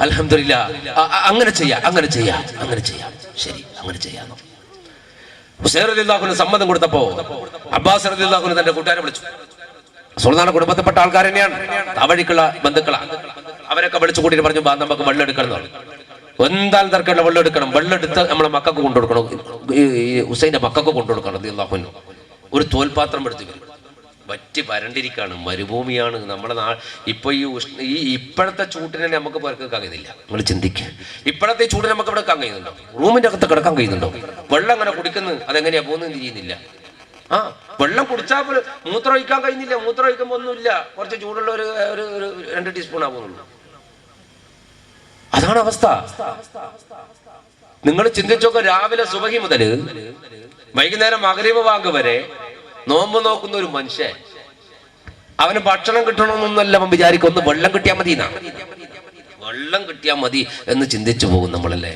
അൽഹംദുലില്ലാ, അങ്ങനെ ചെയ്യാം. ശരി, അങ്ങനെ ചെയ്യാം. ഹുസൈൻ റളിയല്ലാഹു അൻഹു സമ്മതം കൊടുത്തപ്പോ അബ്ബാസ് റളിയല്ലാഹു അൻഹു തന്റെ കൂട്ടുകാരെ വിളിച്ചു. സുൽത്താന കുടുംബത്തിൽപ്പെട്ട ആൾക്കാർ തന്നെയാണ്, താവഴിക്കുള്ള ബന്ധുക്കളാണ്. അവരൊക്കെ വിളിച്ചു കൂട്ടിയിട്ട് പറഞ്ഞു, നമുക്ക് വെള്ളം എടുക്കണം. എന്തായാലും തർക്കമുള്ള വെള്ളം എടുക്കണം. വെള്ളം എടുത്ത് നമ്മളെ മക്കൾക്ക് കൊണ്ടുകൊടുക്കണം. ഈ ഹുസൈന്റെ മക്കൾക്ക് കൊണ്ടുകൊടുക്കണം റളിയല്ലാഹു അൻഹു. ഒരു തോൽപാത്രം എടുത്ത് വരും. വറ്റി വരണ്ടിരിക്കാണ്, മരുഭൂമിയാണ് നമ്മുടെ ഇപ്പൊ ഈ ഇപ്പോഴത്തെ ചൂട്ടിനെ നമുക്ക് പുറക്കാൻ കഴിയുന്നില്ല. നിങ്ങൾ ചിന്തിക്കുക, ഇപ്പോഴത്തെ ചൂടിനെ നമുക്ക് ഇവിടെ വെക്കാൻ കഴിയുന്നുണ്ടോ? റൂമിന്റെ അകത്ത് കിടക്കാൻ കഴിയുന്നുണ്ടോ? വെള്ളം അങ്ങനെ കുടിക്കുന്നത് അതെങ്ങനെയാ പോകുന്നത് ചെയ്യുന്നില്ല. വെള്ളം കുടിച്ചാൽ പോലും മൂത്രം ഒഴിക്കാൻ കഴിയുന്നില്ല. മൂത്രം ഒഴിക്കുമ്പോ ഒന്നുമില്ല, കുറച്ച് ചൂടുള്ള ഒരു 2 ടീസ്പൂൺ ആവുന്നുള്ളൂ. അതാണ് അവസ്ഥ. നിങ്ങൾ ചിന്തിച്ചോക്കെ, രാവിലെ സുബഹി മുതൽ വൈകുന്നേരം മഗ്‌രിബ് ബാങ്ക് വരെ നോമ്പ് നോക്കുന്ന ഒരു മനുഷ്യൻ, അവന് ഭക്ഷണം കിട്ടണമെന്നൊന്നല്ല അവൻ വിചാരിക്കും, ഒന്ന് വെള്ളം കിട്ടിയാൽ മതി എന്നാ. വെള്ളം കിട്ടിയാൽ മതി എന്ന് ചിന്തിച്ചു പോകും നമ്മളല്ലേ.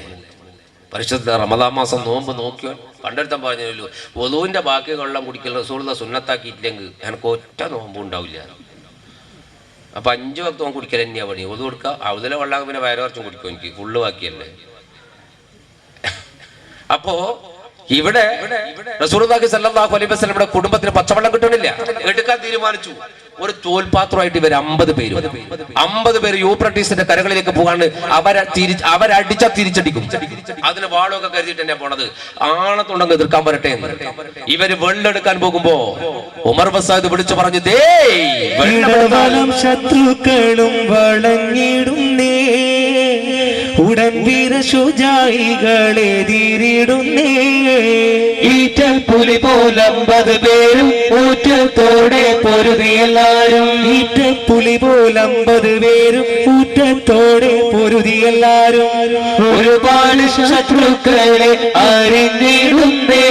പരിശുദ്ധ റമദാൻ മാസം നോമ്പ് നോക്കിയാൽ പണ്ടെടുത്താൻ പറഞ്ഞല്ലോ, വധുവിന്റെ ബാക്കി വെള്ളം കുടിക്കൽ റസൂലുള്ള സുന്നത്താക്കിയിട്ടില്ലെങ്കിൽ എനിക്ക് ഒറ്റ നോമ്പും ഉണ്ടാവില്ല. അപ്പൊ 5 വക്തം കുടിക്കൽ തന്നെയാ പണി. വധു കൊടുക്കുക, അതിലെ വെള്ളം പിന്നെ വയറുറച്ചും കുടിക്കും, എനിക്ക് ഫുള്ള് ബാക്കിയല്ലേ. അപ്പോ ഇവിടെ റസൂലുള്ളാഹി സ്വല്ലല്ലാഹു അലൈഹി വസല്ലമയുടെ കുടുംബത്തിന് പച്ചവെള്ളം കിട്ടണില്ല. എടുക്കാൻ തീരുമാനിച്ചു. ഒരു തോൽപാത്രമായിട്ട് ഇവർ 50 പേര് യൂപ്രട്ടീസിന്റെ കരകളിലേക്ക് പോകാണ്. അവരടിച്ച തിരിച്ചടിക്കും. അതിന് വാളൊക്കെ കരുതിയിട്ട് തന്നെ പോണത്. ആണത്തുണ്ടെങ്കിൽ എതിർക്കാൻ വരട്ടെ എന്ന്. ഇവര് വെള്ളെടുക്കാൻ പോകുമ്പോ ഉമർ ബസാദ് വിളിച്ചു പറഞ്ഞു, ശത്രുക്കളും വളഞ്ഞിടുന്നേ, ഉടൻ വീരശുചായികളെതിരിടുന്നേ. ഈറ്റപ്പുലി പോലെ 50 പേരും ഊറ്റത്തോടെ പൊരുതിയെല്ലാരും. ഈറ്റപ്പുലി പോലെ 50 പേരും ഊറ്റത്തോടെ പൊരുതിയെല്ലാരും. ഒരുപാട് ശത്രുക്കളെ അറിഞ്ഞിടുന്നേ.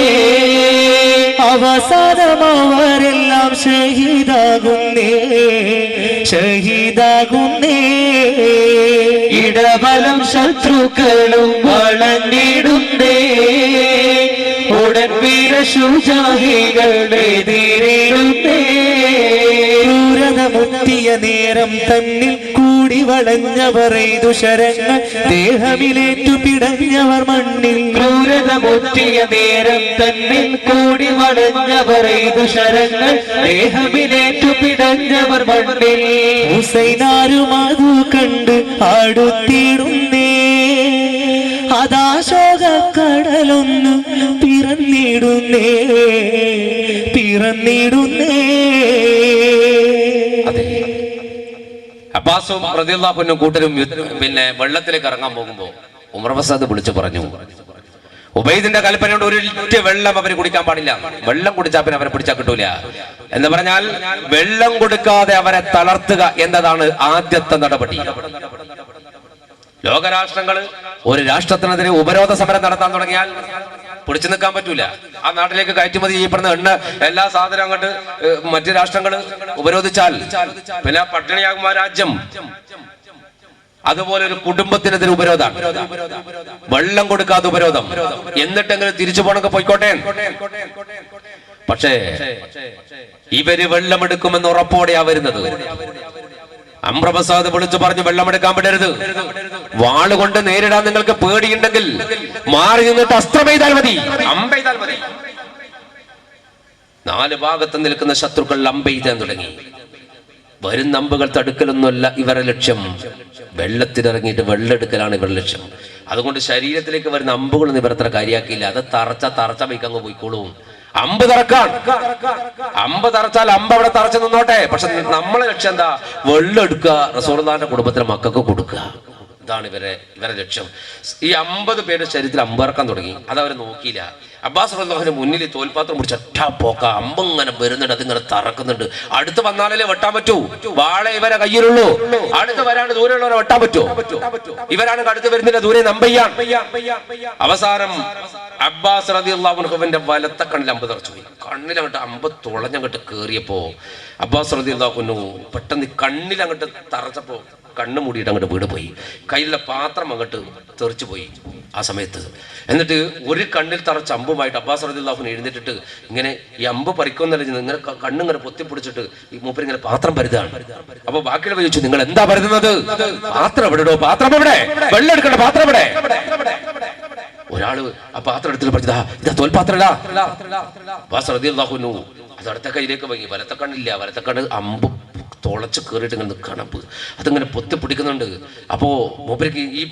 അവസാനം അവരെല്ലാം ഷഹീദാകുന്നേ, ഷഹീദാകുന്നേ. ഇടബലം ശത്രുക്കളും വളഞ്ഞിടുന്നേ, ഉടൻ വീരശുചാഹികളെതിരിടുന്നേ. ക്രൂരത മുത്തിയ നേരം തന്നിൽ കൂടി വളഞ്ഞവർ എയ്തു ശരങ്ങൾ, ദേഹമിലേറ്റു പിടഞ്ഞവർ മണ്ണിൽ. ക്രൂരത മുത്തിയ നേരം തന്നിൽ കൂടി വളഞ്ഞവർ എയ്തു ശരങ്ങൾ, ദേഹമിലേറ്റു പിടഞ്ഞവർ മണ്ണിൽ. ഹുസൈനാരും അതു കണ്ട് അടുത്തിടുന്നേ, അതാശോകക്കടലൊന്ന് പിറന്നിടുന്നേ, പിറന്നിടുന്നേ. അബ്ബാസും റളിയല്ലാഹു അൻഹു കൂട്ടരും പിന്നെ വെള്ളത്തിലേക്ക് ഇറങ്ങാൻ പോകുമ്പോ ഉമർ ബസാദ് വിളിച്ചു പറഞ്ഞു, ഉബൈദിന്റെ കൽപ്പനയോട് ഒരു ലിറ്റ് വെള്ളം അവര് കുടിക്കാൻ പാടില്ല. വെള്ളം കുടിച്ചാൽ പിന്നെ അവരെ പിടിച്ചാൽ കിട്ടൂല എന്ന് പറഞ്ഞാൽ, വെള്ളം കൊടുക്കാതെ അവരെ തളർത്തുക എന്നതാണ് ആദ്യത്തെ നടപടി. ലോകരാഷ്ട്രങ്ങൾ ഒരു രാഷ്ട്രത്തിനെതിരെ ഉപരോധ സമരം നടത്താൻ തുടങ്ങിയാൽ പിടിച്ചു നിൽക്കാൻ പറ്റൂല. ആ നാട്ടിലേക്ക് കയറ്റുമതി ചെയ്യപ്പെടുന്ന എണ്ണ എല്ലാ സാധനവും അങ്ങോട്ട് മറ്റു രാഷ്ട്രങ്ങൾ ഉപരോധിച്ചാൽ പിന്നെ പട്ടിണിയാകും ആ രാജ്യം. അതുപോലെ ഒരു കുടുംബത്തിനെതിരെ ഉപരോധം, വെള്ളം കൊടുക്കാതെ ഉപരോധം. എന്നിട്ടെങ്കിലും തിരിച്ചു പോണൊക്കെ പോയിക്കോട്ടെ. പക്ഷേ ഇവര് വെള്ളമെടുക്കുമെന്ന് ഉറപ്പോടെയാ വരുന്നത്. ഉമർ ബസാദ് വിളിച്ചു പറഞ്ഞു, വെള്ളമെടുക്കാൻ വിടരുത്. വാളുകൊണ്ട് നേരിടാൻ നിങ്ങൾക്ക് പേടിയുണ്ടെങ്കിൽ മാറി നിന്നിട്ട് അസ്ത്രമെയ്താൽ മതി, അമ്പെയ്താൽ മതി. 4 ഭാഗത്ത് നിൽക്കുന്ന ശത്രുക്കൾ അമ്പെയ്താൻ തുടങ്ങി. വരുന്ന അമ്പുകൾ തടുക്കലൊന്നുമല്ല ഇവരുടെ ലക്ഷ്യം, വെള്ളത്തിലിറങ്ങിയിട്ട് വെള്ളമെടുക്കലാണ് ഇവരുടെ ലക്ഷ്യം. അതുകൊണ്ട് ശരീരത്തിലേക്ക് വരുന്ന അമ്പുകളൊന്നും ഇവർ അത്ര കാര്യമാക്കിയില്ല. അത് തറച്ച വൈക്കങ്ങ് പോയിക്കോളും. അമ്പ് തറക്കാൻ, അമ്പ് തറച്ചാൽ അമ്പ് അവിടെ തറച്ചു നിന്നോട്ടെ. പക്ഷെ നമ്മളെ ലക്ഷ്യം എന്താ? വെള്ളം എടുക്കുക, റസൂലുള്ളാഹിന്റെ കുടുംബത്തിലെ മക്കൾക്ക് കൊടുക്കുക. ഇതാണ് ഇവരെ ലക്ഷ്യം. ഈ 50 പേരുടെ ശരീരത്തിൽ അമ്പിറക്കാൻ തുടങ്ങി. അതവർ നോക്കിയില്ല. അബ്ബാസ് റളിയല്ലാഹുവിന്റെ മുന്നിൽ തോൽപാത്രം പിടിച്ച് ഒറ്റ പോക്ക അമ്പിങ്ങനെ വരുന്നുണ്ട്, അതിങ്ങനെ തറക്കുന്നുണ്ട്. അടുത്ത് വന്നാലേ വെട്ടാൻ പറ്റൂ. വാളെ ഇവരെ കയ്യിലുള്ളൂ. അടുത്ത് വരാണ്ട് ദൂരെയുള്ളവരെ വെട്ടാൻ പറ്റുമോ? ഇവരാണ് അടുത്ത് വരുന്നില്ല, ദൂരെ നമ്പയ്യാൻ. അവസാനം അബ്ബാസ് റളിയല്ലാഹു അൻഹുവിന്റെ വലത്തെ കണ്ണിൽ അമ്പ് തറച്ചു പോയി. കണ്ണിലങ്ങോട്ട് അമ്പ് തുളഞ്ഞങ്ങോട്ട് കേറിയപ്പോ അബ്ബാസ് റളിയല്ലാഹു അൻഹു പെട്ടെന്ന് കണ്ണിലങ്ങോട്ട് തറച്ചപ്പോ കണ്ണ് മൂടിയിട്ട് അങ്ങോട്ട് വീട് പോയി. കയ്യിലുള്ള പാത്രം അങ്ങോട്ട് തെറിച്ചു പോയി ആ സമയത്ത്. എന്നിട്ട് ഒരു കണ്ണിൽ തറച്ച അമ്പുമായിട്ട് അബ്ബാസ് റളിയല്ലാഹു അൻഹു എഴുന്നേറ്റിട്ട് ഇങ്ങനെ ഈ അമ്പ് പറിക്കുമെന്നല്ല, ഇങ്ങനെ കണ്ണിങ്ങനെ പൊത്തിപ്പിടിച്ചിട്ട് ഈ മൂപ്പര് ഇങ്ങനെ പാത്രം പരുതാണ്. അപ്പൊ ബാക്കിയുള്ള ചോദിച്ചു, നിങ്ങൾ എന്താ പരുതുന്നത്? പാത്രം എവിടെയോ? പാത്രം എവിടെ? വെള്ളം എടുക്കണ്ട, പാത്രം എവിടെ? ഒരാള് ആ പാത്രം എടുത്തിട്ട് പറഞ്ഞതാ, ഇതാ തോൽപാത്രടാ. അബ്ബാസ് റളിയല്ലാഹു അൻഹു അത് അടുത്ത കയ്യിലേക്ക് വാങ്ങി. വലത്തെ കണ്ണില്ല, വലത്തെ കണ്ണ് അമ്പ് തുളച്ച് കയറിയിട്ട് ഇങ്ങനെ നിൽക്കണം. അതിങ്ങനെ പൊത്തി പിടിക്കുന്നുണ്ട്. അപ്പോ മൂപ്പർക്ക് ഈ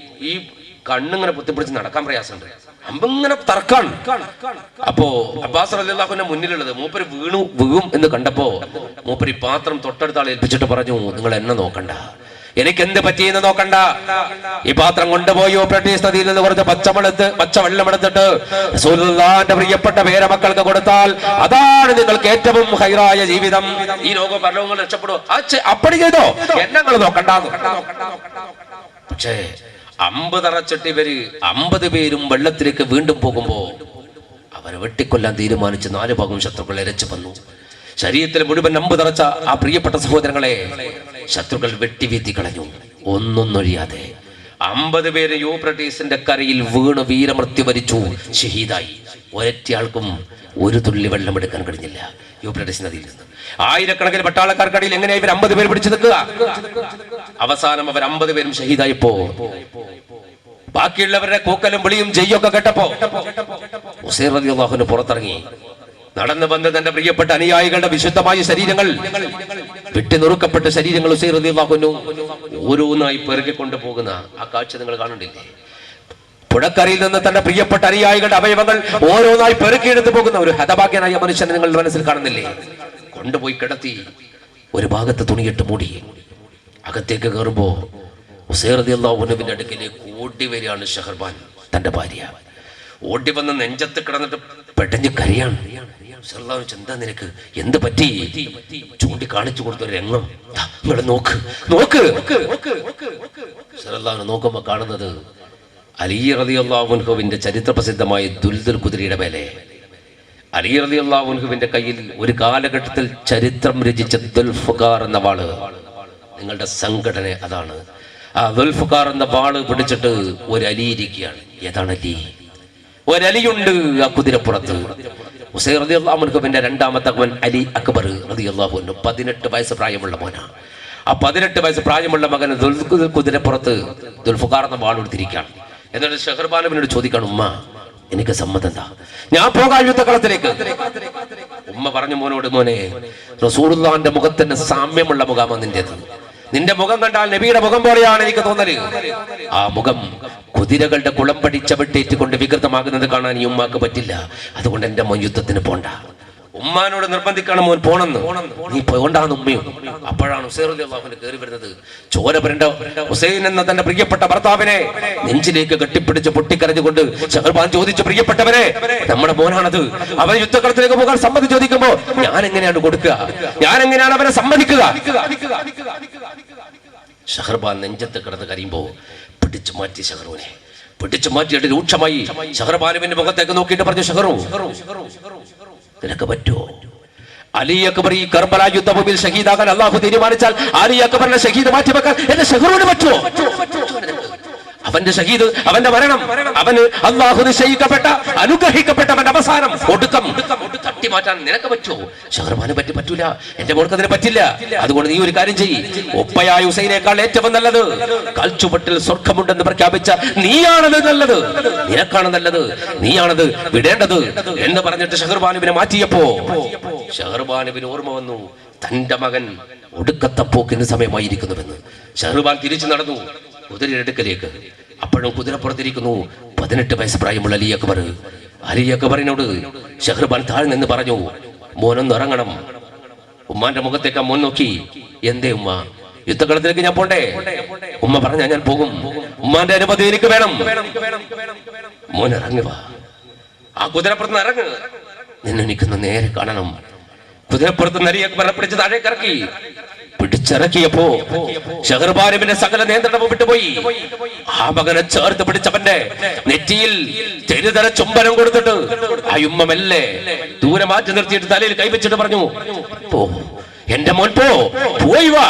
കണ്ണിങ്ങനെ പൊത്തിപ്പിടിച്ച് നടക്കാൻ പ്രയാസമുണ്ട്. അമ്പിങ്ങനെ തർക്കാണ്. അപ്പോ അബ്ബാസ് റളിയല്ലാഹുവിന്റെ മുന്നിലുള്ളത് മൂപ്പര് വീഴും എന്ന് കണ്ടപ്പോ മൂപ്പര് പാത്രം തൊട്ടടുത്ത ആളെ ഏൽപ്പിച്ചിട്ട് പറഞ്ഞു, നിങ്ങൾ എന്നെ നോക്കണ്ട, എനിക്ക് എന്ത് പറ്റിയെന്ന് നോക്കണ്ട. ഈ പാത്രം കൊണ്ടുപോയി ഓപ്പറേറ്റീവ് നദിയിൽ നിന്ന് കുറച്ച് പച്ചവെള്ളം എടുത്തിട്ട് റസൂലുള്ളാഹിന്റെ പ്രിയപ്പെട്ട പേരമക്കൾക്ക് കൊടുത്താൽ അതാണ് നിങ്ങൾക്ക് ഏറ്റവും ഹൈറായ ജീവിതം. ഈ ലോകം പരലോകങ്ങൾ രക്ഷപ്പെടും. അപ്പടി ചെയ്തോ, എന്നെ നിങ്ങൾ നോക്കണ്ട. പക്ഷേ 50 തറച്ചിട്ട് ഇവര് 50 പേരും വെള്ളത്തിലേക്ക് വീണ്ടും പോകുമ്പോ അവരെ വെട്ടിക്കൊല്ലാൻ തീരുമാനിച്ച് 4 ഭാഗം ശത്രുക്കൾ ഇരച്ചു വന്നു. ശരീരത്തിൽ മുഴുവൻ 50 തറച്ച ആ പ്രിയപ്പെട്ട സഹോദരങ്ങളെ ശത്രുക്കൾ വെട്ടിവീത്തി കളഞ്ഞു, ഒന്നൊന്നൊഴിയാതെ. 50 പേര് യൂഫ്രട്ടീസിന്റെ കരയിൽ വീണ് വീരമൃത്യു വരിച്ചു, ഷഹീദായി. ഒരൊറ്റയാൾക്കും ഒരു തുള്ളി വെള്ളം എടുക്കാൻ കഴിഞ്ഞില്ല യൂഫ്രട്ടീസ് നദിയിൽ നിന്ന്. ആയിരക്കണക്കിന് പട്ടാളക്കാർക്കടിയിൽ എങ്ങനെയാ ഇവർ 50 പേര് പിടിച്ചു നിൽക്കുക? അവസാനം അവർ 50 പേരും ഷഹീദായപ്പോ ബാക്കിയുള്ളവരുടെ കൂക്കലും വിളിയും ജയ്യൊക്കെ കേട്ടപ്പോ ഉസൈർ റളിയല്ലാഹു അൻഹു പുറത്തിറങ്ങി. നടന്നു വന്ന് തന്റെ പ്രിയപ്പെട്ട അനുയായികളുടെ വിശുദ്ധമായ ശരീരങ്ങൾ, വെട്ടിനുറുക്കപ്പെട്ട ശരീരങ്ങൾ ഉസൈർ റളിയല്ലാഹു അൻഹു ഓരോന്നായി പെറുകിക്കൊണ്ടു പോകുന്ന ആ കാഴ്ച നിങ്ങൾ കാണുന്നില്ലേ? പുഴക്കരയിൽ നിന്ന് തന്റെ പ്രിയപ്പെട്ട അനുയായികളുടെ അവയവങ്ങൾ ഓരോന്നായി പെറുക്കിയെടുത്തു പോകുന്ന ഒരു ഹതഭാഗ്യനായ മനുഷ്യനെ നിങ്ങൾ മനസ്സിൽ കാണുന്നില്ലേ? കൊണ്ടുപോയി കിടത്തി ഒരു ഭാഗത്ത് തുണിയിട്ട് മൂടി. അകത്തേക്ക് കയറുമ്പോ ഉസൈർ റളിയല്ലാഹു അൻഹുവിന്റെ അടുക്കിലേക്ക് ഓടി വരികയാണ് ഷഹർബാൻ, തന്റെ ഭാര്യ. ഓടി വന്ന് നെഞ്ചത്ത് കിടന്നിട്ട് പെട്ടഞ്ഞ് കരയാണ്. എന്താ നിനക്ക്, എന്ത് പറ്റി? ചൂണ്ടിക്കാണിച്ചു കൊടുത്തൊരു രംഗം, ഇവിടെ നോക്ക് നോക്ക്. നോക്കുമ്പോ കാണുന്നത് അലി റളിയല്ലാഹു അൻഹുവിന്റെ ചരിത്ര പ്രസിദ്ധമായ ദുൽദുൽ കുതിരയുടെ മേലെ അലി റളിയല്ലാഹു അൻഹുവിന്റെ കയ്യിൽ ഒരു കാലഘട്ടത്തിൽ ചരിത്രം രചിച്ച ദുൽഫുഖാർ എന്ന വാള്. നിങ്ങളുടെ സംഘടന അതാണ്. ആ ദുൽഫുഖാർ എന്ന വാള് പിടിച്ചിട്ട് ഒരു അലി ഇരിക്കുകയാണ്. ഏതാണ് അലി? ഒരലിയുണ്ട് ആ കുതിരപ്പുറത്ത്. ഉസൈർ റളിയല്ലാഹു അൻഹുവിന്റെ രണ്ടാമത്തെ മകൻ അലി അക്ബർ റളിയല്ലാഹു അൻഹു 18 വയസ്സ് പ്രായമുള്ള മോനാ. ആ 18 വയസ്സ് പ്രായമുള്ള മകൻ കുതിരപ്പുറത്ത് ദുൽഫുഖാർ എന്ന വാൾ എടുത്തിരിക്കുകയാണ്. എന്നിട്ട് ഷഹർബാനുവിനോട് ചോദിക്കണം, ഉമ്മ എനിക്ക് സമ്മതം എന്താ, ഞാൻ പോകാം യുദ്ധക്കളത്തിലേക്ക്. ഉമ്മ പറഞ്ഞു, മോനോട്, മോനെ റസൂലുള്ളാഹിന്റെ മുഖത്തിന് സാമ്യമുള്ള മുഖമാണ് നിന്റേത്. നിന്റെ മുഖം കണ്ടാൽ നബിയുടെ മുഖം പോലെയാണ് എനിക്ക് തോന്നല്. ആ മുഖം കുതിരകളുടെ കുളമ്പടി ചവിട്ടേറ്റുകൊണ്ട് വികൃതമാകുന്നത് കാണാൻ ഈ ഉമ്മാക്ക് പറ്റില്ല. അതുകൊണ്ട് എന്റെ മോൻ യുദ്ധത്തിന് പോണ്ട. ഉമ്മാനോട് നിർബന്ധിക്കണം മോൻ പോണെന്ന്. നീ പോണ്ടാന്ന് ഉമ്മയും. അപ്പോഴാണ് ഉസൈർ റളിയല്ലാഹു അൻഹു കയറി വരുന്നത്. ചോര പുരണ്ട ഹുസൈൻ എന്ന തന്റെ പ്രിയപ്പെട്ട ഭർത്താവിനെ നെഞ്ചിലേക്ക് കെട്ടിപ്പിടിച്ച് പൊട്ടിക്കരഞ്ഞുകൊണ്ട് ഷഹർബാൻ ചോദിച്ചു, പ്രിയപ്പെട്ടവരെ, നമ്മുടെ മോനാണത്, അവൻ യുദ്ധക്കളത്തിലേക്ക് പോകാൻ സമ്മതി ചോദിക്കുമ്പോ ഞാൻ എങ്ങനെയാണ് കൊടുക്കുക? ഞാൻ എങ്ങനെയാണ് അവനെ സമ്മതിക്കുക? ഷഹർബാൻ നെഞ്ചത്ത് കിടന്ന് കരയുമ്പോ പിടിച്ചു മാറ്റി ഷഹറുവിനെ. പിടിച്ചു മാറ്റിയിട്ട് രൂക്ഷമായി ഷഹർബാനുവിന്റെ മുഖത്തേക്ക് നോക്കിയിട്ട് പറഞ്ഞു, ഷഹറു, നിനക്ക് പറ്റുമോ? അലി അക്ബർ ഈ കർബല യുദ്ധഭൂമിയിൽ ഷഹീദാകാൻ അള്ളാഹു തീരുമാനിച്ചാൽ അലി അക്ബറിനെ ഷഹീദ് മാറ്റിവെക്കാൻ എന്റെ ഷഹറുവിന് പറ്റുമോ? അവന്റെ ഷഹീദ്, അവന്റെ മരണം, അവന് അള്ളാഹു നിശ്ചയിക്കപ്പെട്ട അനുഗ്രഹിക്കപ്പെട്ടവന്റെ അവസാനം ഒടുക്കം തട്ടി മാറ്റാൻ നിനക്ക് പറ്റുമോ? ഷഹർബാന് പറ്റൂല. എന്റെ മോൾക്ക് അതിന് പറ്റില്ല. അതുകൊണ്ട് നീ ഒരു കാര്യം ചെയ്യ്, ഒപ്പയായ ഹുസൈനേക്കാൾ ഏറ്റവും നല്ലത് കാൽച്ചുവട്ടിൽ സ്വർഗമുണ്ടെന്ന് പ്രഖ്യാപിച്ച നീയാണത് നല്ലത്, നിനക്കാണ് നല്ലത്, നീയാണത് വിടേണ്ടത് എന്ന് പറഞ്ഞിട്ട് ഷഹർബാനുവിനെ മാറ്റിയപ്പോ ഷഹർബാനുവിന് ഓർമ്മ വന്നു, തന്റെ മകൻ ഒടുക്കത്തെ പോക്കിന് സമയമായിരിക്കുന്നുവെന്ന്. ഷഹർബാൻ തിരിച്ചു നടന്നു കുതിരയുടെ അടുക്കലേക്ക്. അപ്പോഴും കുതിരപ്പുറത്തിരിക്കുന്നു 18 വയസ്സ് പ്രായമുള്ള അലി അക്ബർ. അലി അക്ബറിനോട് ഷഹർബാൻ താഴ്ന്നു പറഞ്ഞു, മോനൊന്ന് ഇറങ്ങണം. ഉമ്മാന്റെ മുഖത്തേക്ക് മോൻ നോക്കി, എന്തേ ഉമ്മ, യുദ്ധക്കളത്തിലേക്ക് ഞാൻ പോണ്ടേ? ഉമ്മ പറഞ്ഞ ഞാൻ പോകും, ഉമ്മാന്റെ അനുമതി എനിക്ക് വേണം. മോൻ ഇറങ്ങുക, ആ കുതിരപ്പുറത്ത് ഇറങ്ങ്, നിന്നെ എനിക്കൊന്ന് നേരെ കാണണം. കുതിരപ്പുറത്ത് അലി അക്ബറിനെ പിടിച്ച് താഴേക്ക് ഇറക്കി. പിടിച്ചിറക്കിയപ്പോ ഷഹർബാനുവിന്റെ സകല നിയന്ത്രണവും വിട്ടുപോയി. ആ മകനെ ചേർത്ത് പിടിച്ചവന്റെ നെറ്റിയിൽ തെരുതര ചുംബനം കൊടുത്തിട്ട് ആ ഉമ്മ മെല്ലെ ദൂരെ മാറ്റി നിർത്തിയിട്ട് തലയിൽ കൈവച്ചിട്ട് പറഞ്ഞു, പോ എന്റെ മോൻ, പോയി വാ.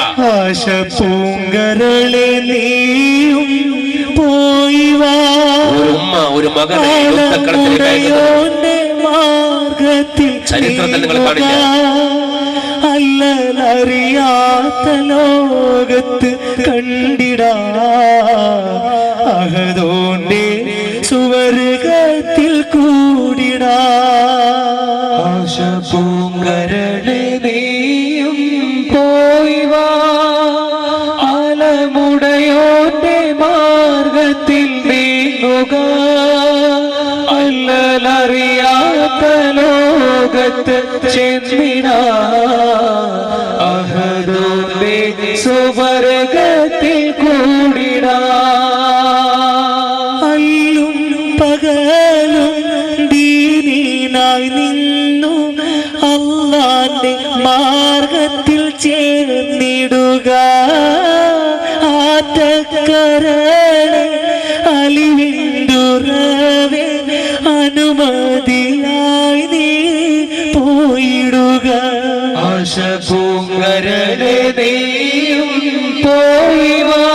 ഒരു ഉമ്മ ഒരു മകനെ ചരിത്രത്തിൽ നിങ്ങൾ കാണില്ല. അല്ലറിയാത്ത ലോകത്ത് കണ്ടിടാ അഹദോന്റെ സുവർഗത്തിൽ കൂടിടാ. ആശപൂങ്കരളെ നീയും പോയി വാ, അലമുടയോന്റെ മാർഗത്തിൽ നീ നീങ്ങുക അല്ലലറിയാത്ത ലോകത്ത് ചെന്നിടാ അഹദോന്റെ സുവർഗത്തിൽ കൂടിടാ അല്ലും പകലും ദീനിനായി നിന്നു അല്ലാന്റെ മാർഗത്തിൽ ചേർന്നിടുക ആറ്റക്കരളെ അലിവിന്തുറവേ അനുമതിയായി നീ പോയിടുക ആശപൂങ്കരളെ നീയും പോയി വാ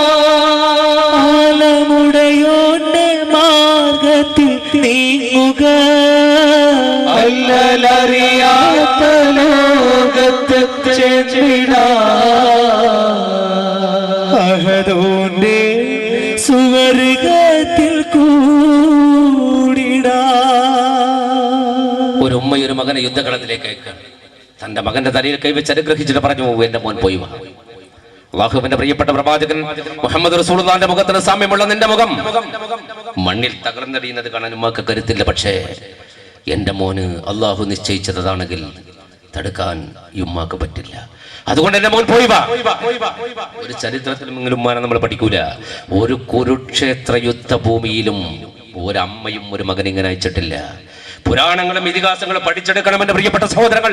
ആലമുടയോന്റെ മാർഗത്തിൽ നീങ്ങുക അല്ലലറിയാത്ത ലോകത്ത് ചെന്നിടാ അഹദോന്റെ സുവർഗത്തിൽ കൂടിടാ. ഒരു ഉമ്മ ഒരു മകനെ യുദ്ധകളത്തിലേക്ക് അയക്കുകയാണ്. തന്റെ മകന്റെ തലയിൽ കൈവച്ച് അനുഗ്രഹിച്ചിട്ട് പറഞ്ഞു, എന്റെ മോൻ പോയി വാ. അല്ലാഹുവിന്റെ പ്രിയപ്പെട്ട പ്രവാചകൻ മുഹമ്മദ് റസൂലുള്ളാഹിന്റെ മുഖത്തിന് സാമ്യമുള്ള നിന്റെ മുഖം മണ്ണിൽ തകർന്നടിയുന്നത് കാണാൻ ഉമ്മക്ക് കരുത്തില്ല. പക്ഷേ എന്റെ മോന് അള്ളാഹു നിശ്ചയിച്ചതാണെങ്കിൽ തടുക്കാൻ ഈ ഉമ്മാക്ക് പറ്റില്ല. അതുകൊണ്ട് എന്റെ മോൻ പോയി വാ. ഒരു ചരിത്രത്തിലും ഉമ്മാനെ നമ്മൾ പഠിക്കൂല. ഒരു കുരുക്ഷേത്ര യുദ്ധഭൂമിയിലും ഒരമ്മയും ഒരു മകൻ ഇങ്ങനെ അയച്ചിട്ടില്ല. പുരാണങ്ങളും ഇതിഹാസങ്ങളും പഠിച്ചെടുക്കണം എന്റെ പ്രിയപ്പെട്ട സഹോദരങ്ങൾ.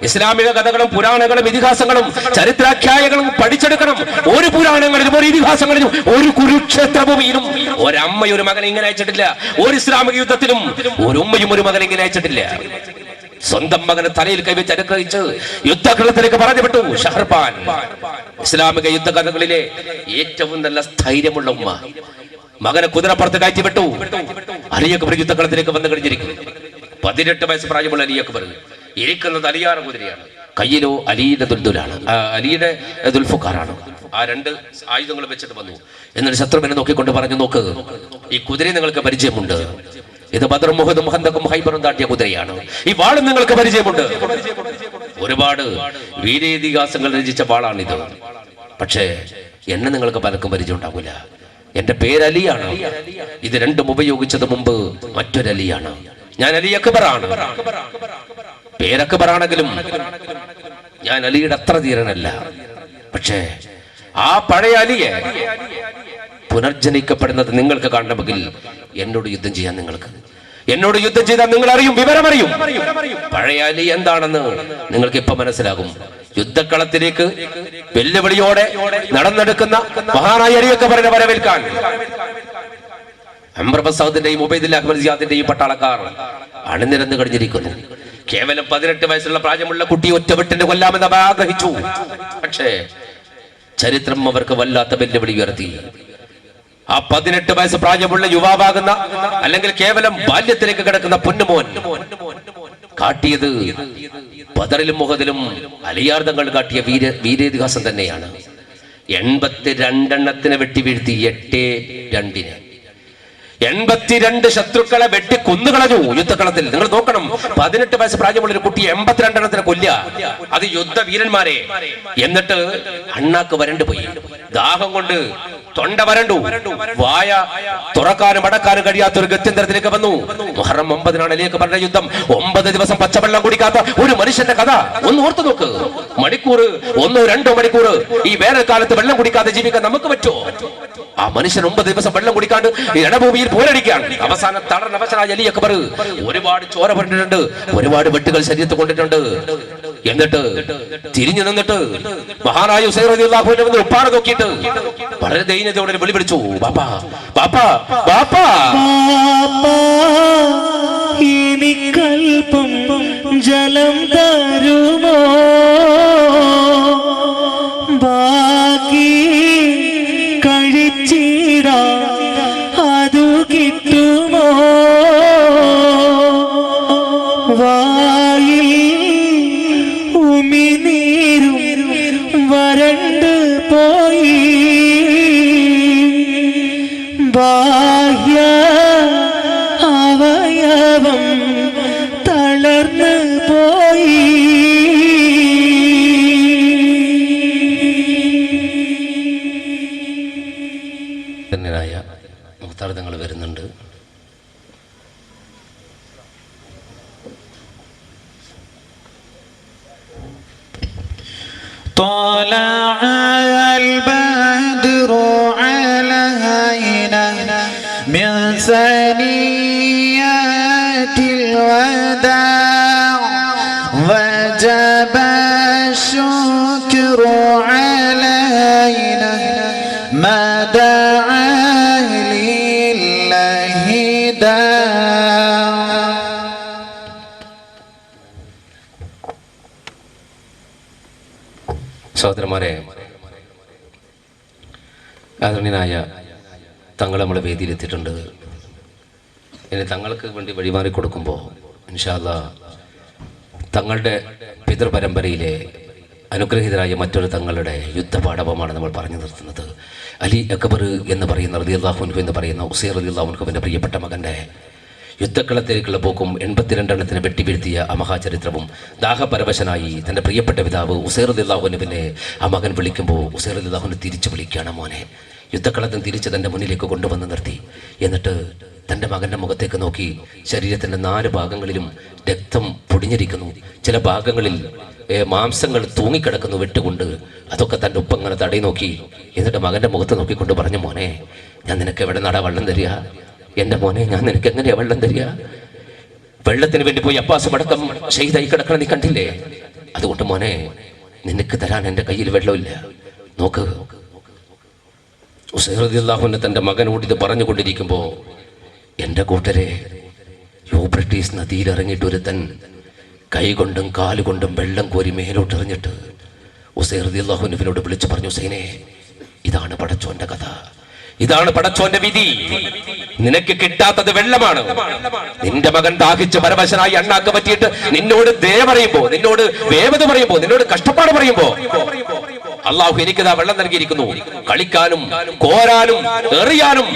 ഇസ്ലാമിക കഥകളും പുരാണങ്ങളും ഇതിഹാസങ്ങളും ചരിത്രാഖ്യായങ്ങളും പഠിച്ചെടുക്കണം. ഒരു പുരാണങ്ങളിലും ഒരു ഇതിഹാസങ്ങളിലും ഒരു കുരുക്ഷേത്ര ഭൂമിയിലും ഒരമ്മയും ഒരു മകൻ ഇങ്ങനെ അയച്ചിട്ടില്ല. ഒരു ഇസ്ലാമിക യുദ്ധത്തിലും ഒരു ഉമ്മയും ഒരു മകൻ ഇങ്ങനെ അയച്ചിട്ടില്ല. സ്വന്തം മകനെ തലയിൽ കൈവച്ച് അനുഗ്രഹിച്ച് യുദ്ധകളത്തിലേക്ക് പറഞ്ഞു വിട്ടു ഷഹർബാൻ. ഇസ്ലാമിക യുദ്ധകഥകളിലെ ഏറ്റവും നല്ല സ്ഥൈര്യമുള്ള ഉമ്മ മകനെ കുതിരപ്പുറത്ത് കയറ്റി വിട്ടു. അലി അക്ബർ യുദ്ധകളത്തിലേക്ക് വന്നു കഴിഞ്ഞിരിക്കും. 18 വയസ്സ് പ്രായമുള്ള അലി അക്ബർ ഇരിക്കുന്നത് അലിയാറ കുതിരയാണ്. കയ്യിലോ അലിയുടെ ദുൽദുലാണ്, അലിയുടെ ദുൽഫുക്കാറാണ്. ആ രണ്ട് ആയുധങ്ങൾ വെച്ചിട്ട് വന്നു. എന്നിട്ട് ശത്രുവിനെ നോക്കിക്കൊണ്ട് പറഞ്ഞു, നോക്ക്, ഈ കുതിരയെ നിങ്ങൾക്ക് പരിചയമുണ്ട്. ഇത് ബദറും മുഹദും ഹന്തക്കും ഹൈബറും താട്ടിയ കുതിരയാണ്. ഈ വാളും നിങ്ങൾക്ക് പരിചയമുണ്ട്. ഒരുപാട് വീരേതിഹാസങ്ങൾ രചിച്ച വാളാണിത്. പക്ഷേ എന്നെ നിങ്ങൾക്ക് പലർക്കും പരിചയം ഉണ്ടാവില്ല. എന്റെ പേര് അലിയാണ്. ഇത് രണ്ടും ഉപയോഗിച്ചത് മുമ്പ് മറ്റൊരലിയാണ്. ഞാൻ അലി അക്ബറാണ്. പേരക്ബറാണെങ്കിലും ഞാൻ അലിയുടെ അത്ര ധീരനല്ല. പക്ഷേ ആ പഴയ അലിയെ പുനർജനിക്കപ്പെടുന്നത് നിങ്ങൾക്ക് കാണണമെങ്കിൽ എന്നോട് യുദ്ധം ചെയ്യാൻ എന്നോട് യുദ്ധം ചെയ്താൽ നിങ്ങൾ അറിയും, വിവരമറിയും. പഴയ അലി എന്താണെന്ന് നിങ്ങൾക്ക് ഇപ്പൊ മനസ്സിലാകും. യുദ്ധക്കളത്തിലേക്ക് വെല്ലുവിളിയോടെ നടന്നെടുക്കുന്ന മഹാനായ അലി അക്ബറിനെ വരവേൽക്കാൻ അംർ ബസാദിന്റെയും ഉബൈദുൽ അഹ്മദ് സിയാദിന്റെയും പട്ടാളക്കാർ അണിനിരന്നു കഴിഞ്ഞിരിക്കുന്നു. കേവലം 18 വയസ്സുള്ള പ്രായമുള്ള കുട്ടി ഒറ്റവെട്ടിന് കൊല്ലാമെന്ന് അവർ ആഗ്രഹിച്ചു. പക്ഷേ ചരിത്രം അവർക്ക് വല്ലാത്ത വെല്ലുവിളി ഉയർത്തി. ആ 18 വയസ്സ് പ്രായമുള്ള യുവാവാകുന്ന അല്ലെങ്കിൽ കേവലം ബാല്യത്തിലേക്ക് കിടക്കുന്ന പൊന്നുമോൻ കാട്ടിയത് ബദറിലും മുഹദിലും അലിയാർദങ്ങൾ കാട്ടിയ വീരേതിഹാസം തന്നെയാണ്. 82 എണ്ണത്തിനെ വെട്ടി വീഴ്ത്തി. 8-2. 82 ശത്രുക്കളെ വെട്ടി കൊന്നുകളഞ്ഞു യുദ്ധക്കളത്തിൽ. നിങ്ങൾ നോക്കണം, 18 വയസ്സ് പ്രായമുള്ള ഒരു കുട്ടി 82 എണ്ണത്തിനെ കൊല്ലുക. അത് യുദ്ധവീരന്മാരെ. എന്നിട്ട് അണ്ണാക്ക് വരണ്ടു പോയി, ദാഹം കൊണ്ട് തൊണ്ട വരണ്ടു, വായ തുറക്കാനും അടക്കാനും കഴിയാത്ത ഒരു ഗത്യന്തരത്തിലേക്ക് വന്നു. മുഹറം 9 അലിയൊക്കെ പറഞ്ഞ യുദ്ധം. 9 ദിവസം പച്ചവെള്ളം കുടിക്കാത്ത ഒരു മനുഷ്യന്റെ കഥ ഒന്ന് ഓർത്തു നോക്ക്. മണിക്കൂർ 1-2 മണിക്കൂർ ഈ വേനൽക്കാലത്ത് വെള്ളം കുടിക്കാതെ ജീവിക്കാൻ നമുക്ക് പറ്റുമോ? ആ മനുഷ്യൻ 9 ദിവസം വെള്ളം കുടിക്കാണ്ട് ഇടഭൂമിയിൽ പോരടിക്കുകയാണ്. അവസാനം തളർന്നവശനായ അലി അക്ബർ ഒരുപാട് ചോര പറഞ്ഞിട്ടുണ്ട്, ഒരുപാട് വെട്ടുകൾ ശരീരത്തിൽ കൊണ്ടിട്ടുണ്ട്. എന്നിട്ട് തിരിഞ്ഞു നിന്നിട്ട് മഹാനായ ഹുസൈൻ റളിയല്ലാഹു അൻഹു ഉപ്പാനെ നോക്കിയിട്ട് വളരെ ദൈന്യതയോടെ വിളി വിളിച്ചു, ബാപ്പാ ബാപ്പാ ബാപ്പാ. എനിക്കൽപ്പം ജലം തരുമോ? ബാക്കി കഴിച്ചിടാ അതു കിട്ടുമോ? വായിൽ ഉമിനീരും വരണ്ട് പോയി, ബാഹ്യ അവയവം തളർന്ന് പോയി. മുഖ്താർത്ഥങ്ങൾ വരുന്നുണ്ട്. طلع البدر علينا من ثنيات الوداع وجب الشكر علينا ما دعا لله داع. സഹോദരന്മാരെ, ആദരണീയനായ തങ്ങൾ നമ്മളെ വേദിയിലെത്തിയിട്ടുണ്ട്. ഇനി തങ്ങൾക്ക് വേണ്ടി വഴിമാറി കൊടുക്കുമ്പോൾ ഇൻഷാ അല്ലാഹ് തങ്ങളുടെ പിതൃപരമ്പരയിലെ അനുഗ്രഹീതരായ മറ്റൊരു തങ്ങളുടെ യുദ്ധപാഠവമാണ് നമ്മൾ പറഞ്ഞു നിർത്തുന്നത്. അലി അക്ബർ എന്ന് പറയുന്ന റളിയല്ലാഹു അൻഹു എന്ന് പറയുന്ന ഉസൈർ റളിയല്ലാഹു അൻഹുവിൻ്റെ പ്രിയപ്പെട്ട മകൻ്റെ യുദ്ധക്കളത്തിലേക്കുള്ള പോക്കും 82 എണ്ണത്തിന് വെട്ടിവീഴ്ത്തിയ ആ മഹാചരിത്രവും ദാഹപരവശനായി തൻ്റെ പ്രിയപ്പെട്ട പിതാവ് ഉസൈർ റളിയല്ലാഹു അൻഹുവിനെ ആ മകൻ വിളിക്കുമ്പോൾ ഉസൈർ റളിയല്ലാഹു അൻഹു തിരിച്ചു വിളിക്കുകയാണ്, മോനെ. യുദ്ധക്കളത്തിൽ തിരിച്ച് തൻ്റെ മുന്നിലേക്ക് കൊണ്ടുവന്ന് നിർത്തി. എന്നിട്ട് തൻ്റെ മകൻ്റെ മുഖത്തേക്ക് നോക്കി. ശരീരത്തിൻ്റെ 4 ഭാഗങ്ങളിലും രക്തം പൊടിഞ്ഞിരിക്കുന്നു. ചില ഭാഗങ്ങളിൽ മാംസങ്ങൾ തൂങ്ങിക്കിടക്കുന്നു വെട്ടുകൊണ്ട്. അതൊക്കെ തൻ്റെ ഉപ്പങ്ങനെ തടയി നോക്കി. എന്നിട്ട് മകൻ്റെ മുഖത്ത് നോക്കിക്കൊണ്ട് പറഞ്ഞു, മോനെ, ഞാൻ നിനക്ക് എവിടെ നടാ വെള്ളം തരിക? എൻ്റെ മോനെ, ഞാൻ നിനക്ക് എങ്ങനെയാ വെള്ളം തരിക? വെള്ളത്തിന് വേണ്ടി പോയി അപ്പാസ് മടക്കം ഷഹീദായി കിടക്കണം, നീ കണ്ടില്ലേ? അതുകൊണ്ട് മോനെ, നിനക്ക് തരാൻ എൻ്റെ കയ്യിൽ വെള്ളമില്ല. നോക്ക്. ഉസൈർ റളിയല്ലാഹു അൻഹു തൻ്റെ മകനോട് ഇത് പറഞ്ഞുകൊണ്ടിരിക്കുമ്പോൾ, എൻ്റെ കൂട്ടരെ, യൂഫ്രട്ടീസ് നദിയിലിറങ്ങിയിട്ട് ഒരുത്തൻ കൈകൊണ്ടും കാലുകൊണ്ടും വെള്ളം കോരി മേലോട്ടെറിഞ്ഞിട്ട് ഉസൈർ റളിയല്ലാഹു അൻഹുവിനോട് വിളിച്ചു പറഞ്ഞു, ഹുസൈനെ, ഇതാണ് പടച്ചോന്റെ കഥ, ഇതാണ് പടച്ചോന്റെ വിധി. നിനക്ക് കിട്ടാത്തത് വെള്ളമാണ്. നിന്റെ മകൻ ദാഹിച്ച് പരവശനായി അണ്ണാക്ക് പറ്റിയിട്ട് നിന്നോട് പറയുമ്പോ, നിന്നോട് വേവത പറയുമ്പോ, നിന്നോട് കഷ്ടപ്പാട് പറയുമ്പോ, അള്ളാഹു എനിക്കിതാ വെള്ളം നൽകിയിരിക്കുന്നു. കളിക്കാനും കോരാനും എറിയാനും